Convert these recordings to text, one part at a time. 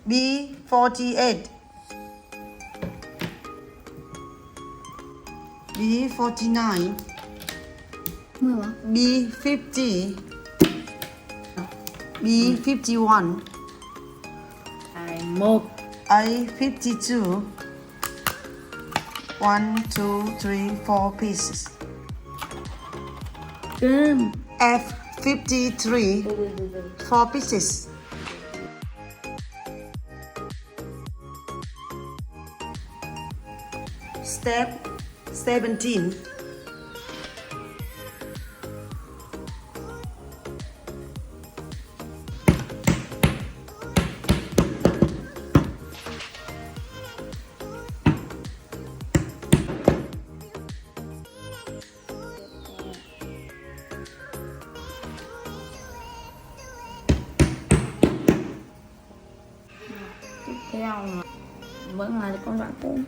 B48, B49, 10 hả? B50, B51, 21, A52, 1, 2, 3, 4 pieces. cơm. F53, 4 pieces. Step 17. Tiếp theo là vẫn là con đoạn cũ.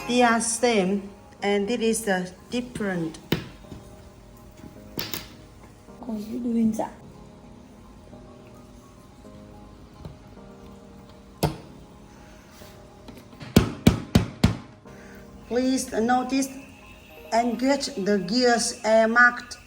They are same and this is different. Còn giữ đôi hình dạng. Please notice and get the gears are marked